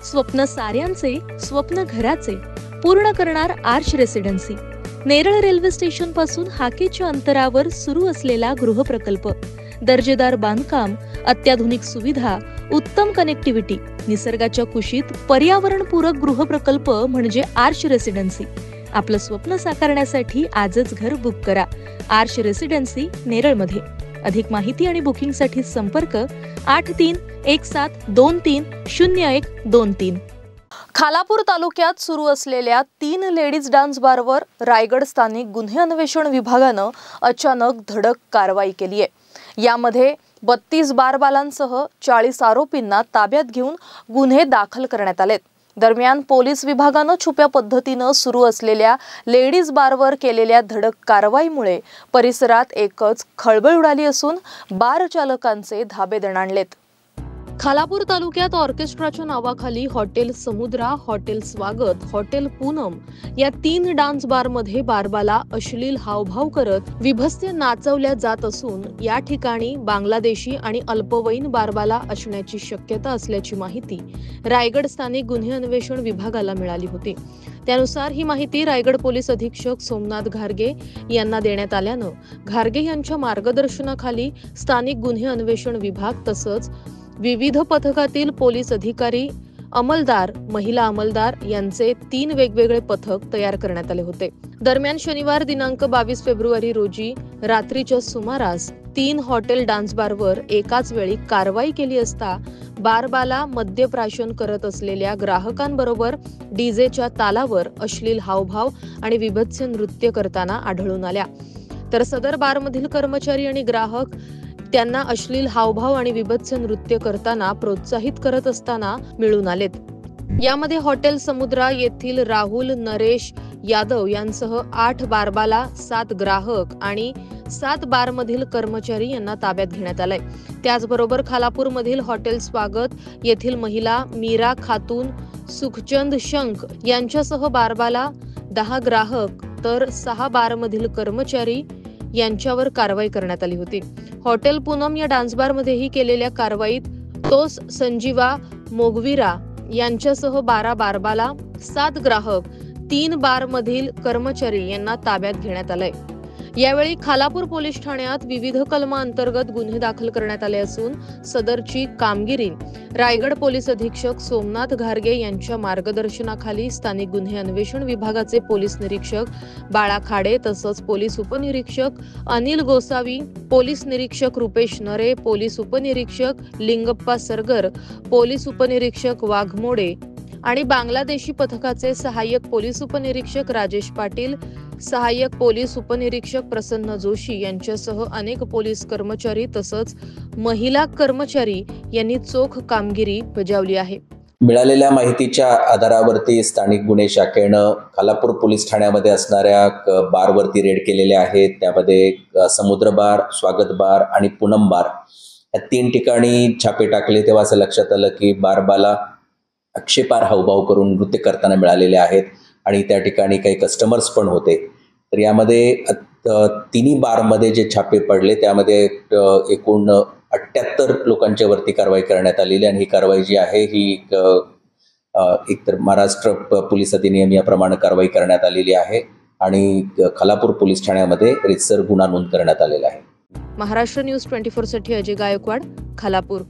स्वप्न साऱ्यांचे, स्वप्न घराचे पूर्ण करणार arch residency. Neral railway station पासून हाकेच्या अंतरावर सुरू असलेला गृहप्रकल्प, दर्जेदार बांधकाम, अत्याधुनिक सुविधा, उत्तम कनेक्टिव्हिटी, निसर्गाच्या कुशीत पर्यावरणपूरक गृहप्रकल्प म्हणजे आर्च रेसिडेन्सी। आपलं स्वप्न साकारण्यासाठी आजच घर बुक करा। आर्च रेसिडेन्सी नेरळमध्ये। अधिक माहिती आणि बुकिंगसाठी संपर्क 8317230123। खालापूर तालुक्यात सुरू असलेल्या 3 लेडीज डान्स बारवर रायगड स्थानिक गुन्हे अन्वेषण विभागानं अचानक धडक कारवाई केली आहे। यामध्ये 32 बारबालांसह 40 आरोपींना ताब्यात घेऊन गुन्हे दाखल करण्यात आलेत। दरम्यान पोलीस विभागानं छुप्या पद्धतीनं सुरू असलेल्या लेडीज बारवर केलेल्या धडक कारवाईमुळे परिसरात एकच खळबळ उडाली असून बार चालकांचे धाबे दणाणलेत। खालापूर तालुक्यात ऑर्केस्ट्राच्या नावाखाली हॉटेल समुद्रा, हॉटेल स्वागत, हॉटेल पूनम या 3 डान्स बारमध्ये बारबाला अश्लील हावभाव करत विभत्स्य नाचवल्या जात असून या ठिकाणी बांगलादेशी आणि अल्पवयीन बारबाला असण्याची शक्यता असल्याची माहिती रायगड स्थानिक गुन्हे अन्वेषण विभागाला मिळाली होती। त्यानुसार ही माहिती रायगड पोलीस अधीक्षक सोमनाथ घारगे यांना देण्यात आल्यानं घारगे यांच्या मार्गदर्शनाखाली स्थानिक गुन्हे अन्वेषण विभाग तसंच विविध पथकातील पोलीस अधिकारी, अंमलदार, महिला अंमलदार यांचे 3 वेगवेगळे पथक तयार करण्यात आले होते। दरम्यान शनिवार दिनांक 22 फेब्रुवारी रोजी रात्रीच्या सुमारास 3 हॉटेल डान्स बारवर एकाच वेळी कारवाई केली असता बारबाला मद्यप्राशन करत असलेल्या ग्राहकांबरोबर डीजेच्या तालावर अश्लील हावभाव आणि विभत्स्य नृत्य करताना आढळून आल्या। तर सदर बारमधील कर्मचारी आणि ग्राहक त्यांना अश्लील हावभाव आणि विभत्स्य नृत्य करताना प्रोत्साहित करत असताना मिळून आलेत। यामध्ये हॉटेल समुद्रा येथील राहुल नरेश यादव यांसह 8 बारबाला, 7 ग्राहक आणि 7 बारमधील कर्मचारी यांना ताब्यात घेण्यात आलंय। त्याचबरोबर खालापूर मधील हॉटेल स्वागत येथील महिला मीरा खातून, सुखचंद शंख यांच्यासह बारबाला, 10 ग्राहक तर 6 बारमधील कर्मचारी यांच्यावर कारवाई करण्यात आली होती। हॉटेल पूनम या डान्स बारमध्येही केलेल्या कारवाईत तोस संजीवा मोगवीरा यांच्यासह 12 बारबाला, 7 ग्राहक, 3 बारमधील कर्मचारी यांना ताब्यात घेण्यात आलंय। यावेळी खालापूर पोलीस ठाण्यात विविध कलमांतर्गत गुन्हे दाखल करण्यात आले असून सदरची कामगिरी रायगड पोलीस अधीक्षक सोमनाथ घारगे यांच्या मार्गदर्शनाखाली स्थानिक गुन्हे अन्वेषण विभागाचे पोलीस निरीक्षक बाळा खाडे तसंच पोलीस उपनिरीक्षक अनिल गोसावी, पोलीस निरीक्षक रुपेश नरे, पोलीस उपनिरीक्षक लिंगप्पा सरगर, पोलीस उपनिरीक्षक वाघमोडे आणि बांगलादेशी पथकाचे सहाय्यक पोलीस उपनिरीक्षक राजेश पाटील, सहाय्यक पोलीस उपनिरीक्षक प्रसन्न जोशी यांच्यासह अनेक पोलीस कर्मचारी तसंच महिला कर्मचारी यांनी चोख कामगिरी बजावली आहे। मिळालेल्या माहितीच्या आधारावरती स्थानिक गुन्हे शाखेनं खालापूर पोलीस ठाण्यामध्ये असणाऱ्या बारवरती रेड केलेले आहेत। त्यामध्ये समुद्र बार, स्वागत बार आणि पूनम बार या 3 ठिकाणी छापे टाकले तेव्हा असं लक्षात आलं की बारबाला आक्षेपार्ह हावभाव करून नृत्य करताना मिळालेले आहेत आणि त्या ठिकाणी काही कस्टमर्स पण होते। तर यामध्ये 3 बारमध्ये जे छापे पडले त्यामध्ये एकूण 78 लोकांच्या वरती कारवाई करण्यात आलेली आणि ही कारवाई जी आहे ही एकतर महाराष्ट्र पोलीस अधिनियम याप्रमाणे कारवाई करण्यात आलेली आहे आणि खालापूर पोलीस ठाण्यामध्ये रीतसर गुन्हा नोंद करण्यात आलेला आहे। महाराष्ट्र न्यूज 24 साठी अजय गायकवाड, खालापूर।